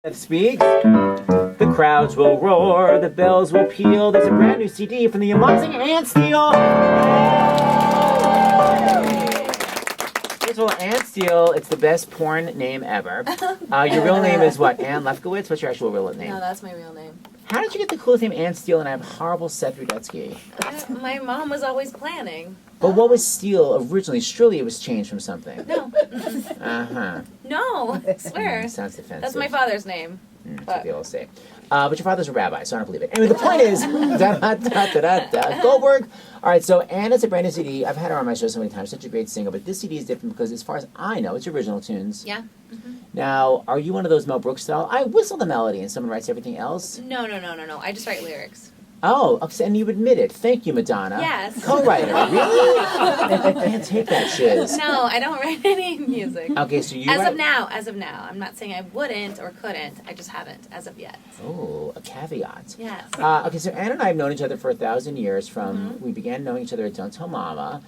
Seth Speaks. The crowds will roar, the bells will peal. There's a brand new CD from the amazing Aunt Steele. First of all, Aunt Steele, it's the best porn name ever. Your real name is what? Ann Lefkowitz? What's your actual real name? No, that's my real name. How did you get the coolest name Aunt Steele and I have horrible Seth Rudetsky? My mom was always planning. But what was Steele originally? Surely it was changed from something. No. Uh-huh. No, I swear. Sounds defensive. That's my father's name. That's what they all say. But your father's a rabbi, so I don't believe it. Anyway, the point is, Goldberg. All right, so Anna's a brand new CD. I've had her on my show so many times. Such a great singer. But this CD is different because, as far as I know, it's original tunes. Yeah. Mm-hmm. Now, are you one of those Mel Brooks style? I whistle the melody and someone writes everything else? No. I just write lyrics. Oh, and you admit it. Thank you, Madonna. Yes. Co-writer. Really? I can't take that shiz. No, I don't write any music. Okay, so you As of now. I'm not saying I wouldn't or couldn't. I just haven't as of yet. Oh, a caveat. Yes. Okay, so Anna and I have known each other for 1,000 years from, we began knowing each other at Don't Tell Mama,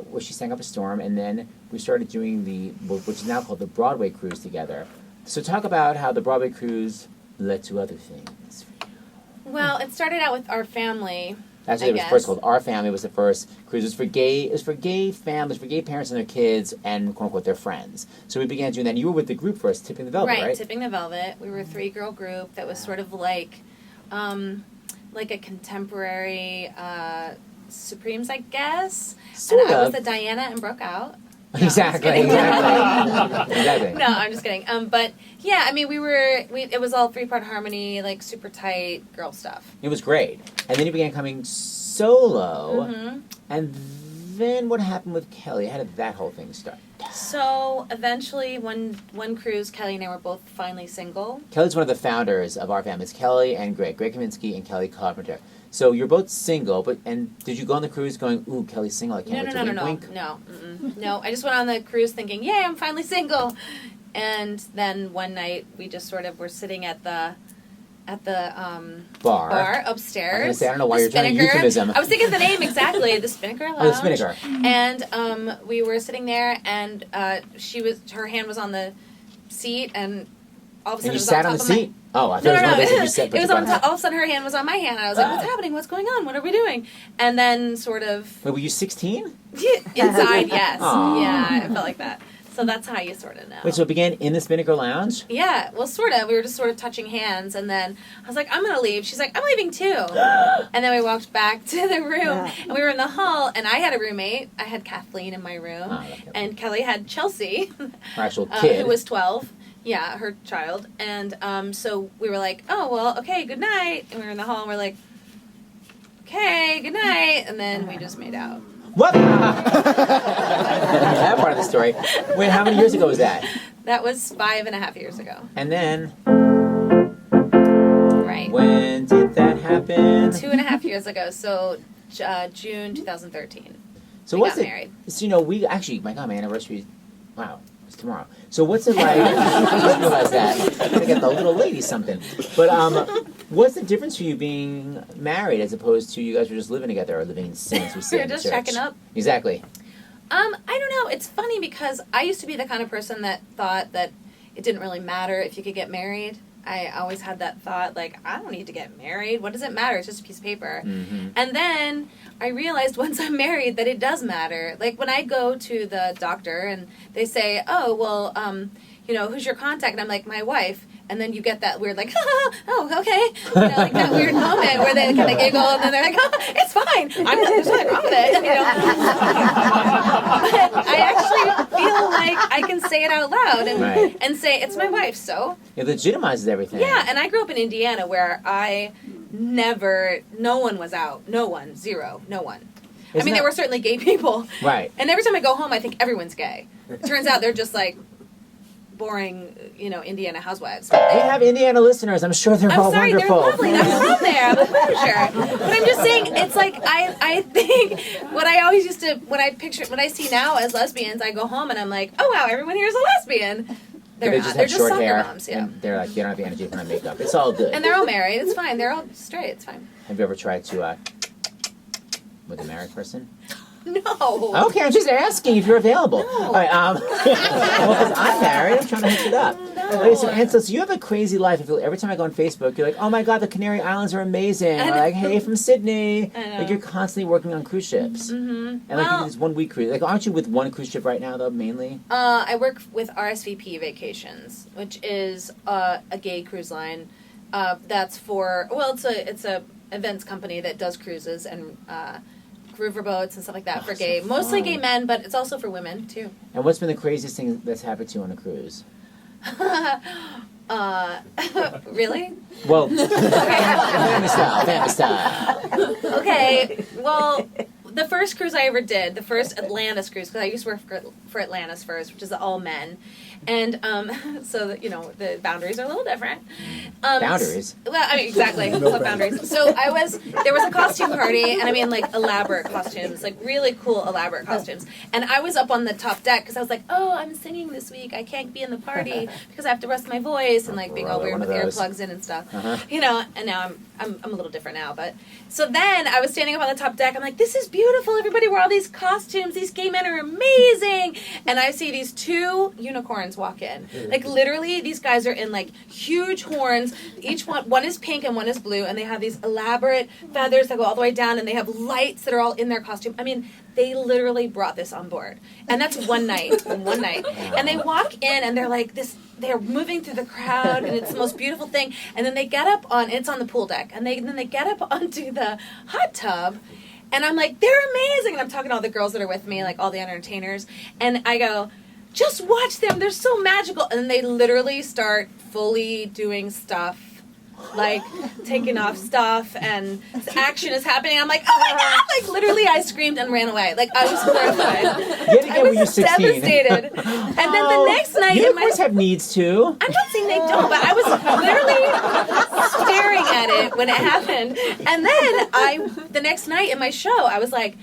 where she sang Up a Storm, and then we started doing which is now called the Broadway Cruise together. So talk about how the Broadway Cruise led to other things. Well, it started out with our family. That's what it was first called. Our Family was the first cruise. It was for gay families, for gay parents and their kids, and quote unquote their friends. So we began doing that. And you were with the group first, Tipping the Velvet, right? Tipping the Velvet. We were a 3-girl group that was sort of like a contemporary Supremes, I guess. Sort and of. I was the Diana and broke out. No, Exactly. No, I'm just kidding. But yeah, I mean, it was all 3-part harmony, like super tight girl stuff. It was great. And then you began coming solo. Mm-hmm. And then what happened with Kelly? How did that whole thing start? So eventually, one cruise, Kelly and I were both finally single. Kelly's one of the founders of Our Family. It's Kelly and Greg Kaminsky and Kelly Carpenter. So you're both single, and did you go on the cruise going, ooh, Kelly's single, I can't wait to wink? No, I just went on the cruise thinking, yay, I'm finally single. And then one night, we just sort of were sitting at the bar upstairs. I was gonna say, I don't know why you're trying to euphemism. I was thinking of the name exactly, the Spinnaker Lounge. Oh, the Spinnaker. And we were sitting there, and her hand was on the seat, and all of a sudden and you it was sat on on top the of seat? Oh, I thought it was one of those that you said. It was on top. All of a sudden, her hand was on my hand, and I was like, "What's happening? What's going on? What are we doing?" And then, sort of. Wait, were you 16? Inside, yes. Aww. Yeah, it felt like that. So that's how you sort of know. Wait, so it began in the Spinnaker Lounge? Yeah, well, sort of. We were just sort of touching hands, and then I was like, "I'm gonna leave." She's like, "I'm leaving too." And then we walked back to the room, and we were in the hall, and I had a roommate. I had Kathleen in my room, and Kelly had Chelsea, her actual kid, who was 12. Yeah, her child. And so we were like, oh, well, okay, good night. And we were in the hall, and we're like, okay, good night. And then we just made out. What? That part of the story. Wait, how many years ago was that? That was 5.5 years ago. And then? Right. When did that happen? 2.5 years ago, so June 2013. So we what's got married. So, my God, my anniversary, wow. Tomorrow. So what's it like? I just realized that. I'm gonna get the little lady something. But what's the difference for you being married as opposed to you guys were just living together or living in sin? We were just checking up. Exactly. I don't know. It's funny because I used to be the kind of person that thought that it didn't really matter if you could get married. I always had that thought, like, I don't need to get married. What does it matter? It's just a piece of paper. Mm-hmm. And then I realized once I'm married that it does matter. Like, when I go to the doctor and they say, oh, well, who's your contact? And I'm like, my wife. And then you get that weird, like, oh, okay. Like that weird moment where they kind of giggle and then they're like, oh, it's fine. There's nothing wrong with it. But I actually feel like I can say it out loud and say, it's my wife, so. It legitimizes everything. Yeah, and I grew up in Indiana where no one was out. No one, zero, no one. There were certainly gay people. Right. And every time I go home, I think everyone's gay. It turns out they're just like, boring, Indiana housewives. We have Indiana listeners. I'm sure they're all wonderful. They're lovely. I'm from there. I'm a pleasure. But I'm just saying, it's like I think what I always used to when I see now as lesbians, I go home and I'm like, oh wow, everyone here is a lesbian. They're not. They're just short soccer hair, moms. Yeah. And they're like, you don't have the energy for my makeup. It's all good. And they're all married. It's fine. They're all straight. It's fine. Have you ever tried to with a married person? No. Okay, I'm just asking if you're available. No. All right, well, because I'm married, I'm trying to hook it up. No. Okay, so Ansel, so you have a crazy life. I feel every time I go on Facebook, you're like, "Oh my God, the Canary Islands are amazing." Or like, "Hey, from Sydney." I know. Like you're constantly working on cruise ships. Mm-hmm. And like you do this 1 week cruise. Like, aren't you with one cruise ship right now though, mainly? I work with RSVP Vacations, which is a gay cruise line. That's for it's a events company that does cruises and riverboats and stuff like that for gay, mostly gay men, but it's also for women too. And what's been the craziest thing that's happened to you on a cruise? Really? Well, family style. Okay, well, the first cruise I ever did, the first Atlantis cruise, because I used to work for Atlantis first, which is all men. And so, the boundaries are a little different. Boundaries? Well, I mean, exactly. What boundaries? So there was a costume party, and I mean, like, elaborate costumes, like, really cool elaborate costumes. And I was up on the top deck, because I was like, oh, I'm singing this week. I can't be in the party, because I have to rest my voice, and, like, being all weird with earplugs in and stuff. Uh-huh. And now I'm a little different now. But so then I was standing up on the top deck. I'm like, this is beautiful. Everybody wear all these costumes. These gay men are amazing. And I see these 2 unicorns walk in. Like, literally, these guys are in, like, huge horns. Each one is pink and one is blue. And they have these elaborate feathers that go all the way down. And they have lights that are all in their costume. I mean, they literally brought this on board. And that's one night. And they walk in and they're like this. They're moving through the crowd, and it's the most beautiful thing. And then they get up it's on the pool deck, and then they get up onto the hot tub, and I'm like, they're amazing. And I'm talking to all the girls that are with me, like all the entertainers, and I go, just watch them. They're so magical. And then they literally start fully doing stuff. Like, taking off stuff, and action is happening. I'm like, oh my God! Like, literally, I screamed and ran away. Like, I was horrified. Yet again, I was when you're 16. devastated. And then the next night, Unicorns have needs too. I'm not saying they don't, but I was literally staring at it when it happened. And then the next night in my show, I was like,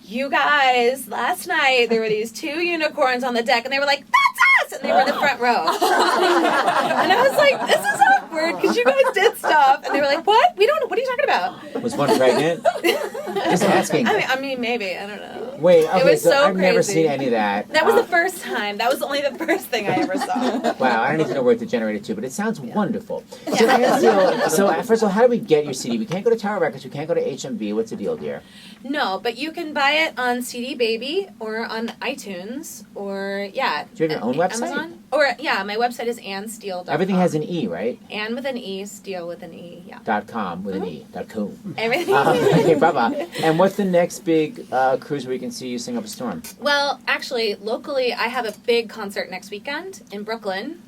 you guys, last night there were these 2 unicorns on the deck, and they were like, that's us! And they were in the front row. And I was like, this is awkward, because you guys did stuff. And they were like, what? What are you talking about? Was one pregnant? Just asking. I mean, maybe. I don't know. Wait, okay, It was so I've never crazy. seen any of that. That was the first time. That was only the first thing I ever saw. Wow, I don't even know where it degenerated to, but it sounds wonderful. So, first of all, how do we get your CD? We can't go to Tower Records. We can't go to HMV. What's the deal, dear? No, but you can buy it on CD Baby or on iTunes or, Do you have your own website? Amazon. Or, my website is AnnSteele.com. Everything has an E, right? Ann with an E, Steele with an E, yeah. .com with an E. .com. Everything. Okay, bye-bye. And what's the next big cruise where we can see you sing up a storm? Well, actually, locally, I have a big concert next weekend in Brooklyn.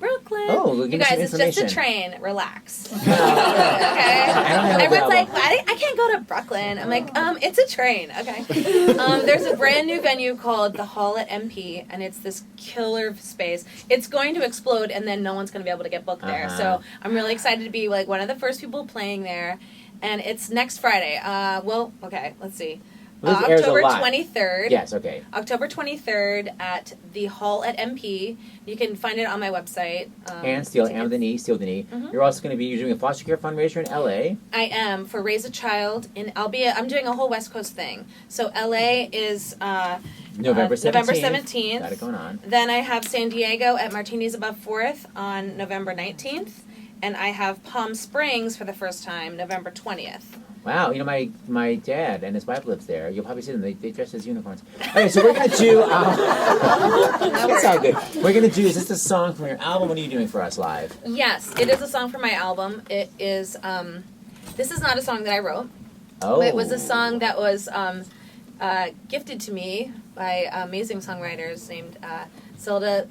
Oh, well, you guys, it's just a train. Relax. Okay. I don't know Everyone's like, I can't go to Brooklyn. I'm like, it's a train. Okay. There's a brand new venue called the Hall at MP, and it's this killer space. It's going to explode, and then no one's going to be able to get booked there. So I'm really excited to be like one of the first people playing there, and it's next Friday. Let's see. October 23rd. Yes, okay. October 23rd at the Hall at MP. You can find it on my website. Ann Steele, Ann with an E, Steele with an E. Mm-hmm. You're also going to be doing a foster care fundraiser in LA. I am for Raise a Child. I'm doing a whole West Coast thing. So LA is November 17th. November 17th. Got it going on. Then I have San Diego at Martinis Above 4th on November 19th. And I have Palm Springs for the first time, November 20th. Wow, my dad and his wife lives there. You'll probably see them. They dress as unicorns. Okay, so we're going to do... that's all good. We're going to do... Is this a song from your album? What are you doing for us live? Yes, it is a song from my album. It is... this is not a song that I wrote. Oh. It was a song that was gifted to me by amazing songwriters named Zelda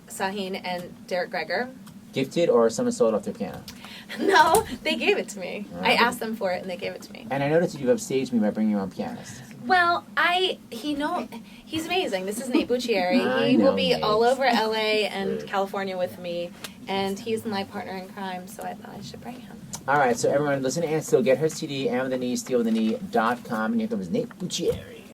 Sahin and Derek Greger. Gifted, or someone stole it off their piano? No, they gave it to me. I asked them for it, and they gave it to me. And I noticed that you upstaged me by bringing your own pianist. Well, he's amazing. This is Nate Buccieri. He know will be Nate. all over LA and California with me, and he's my partner in crime, so I thought I should bring him. All right, so everyone, listen to Ann Steele. Get her CD, Ann with an E, Steele with an E.com, and here comes Nate Buccieri.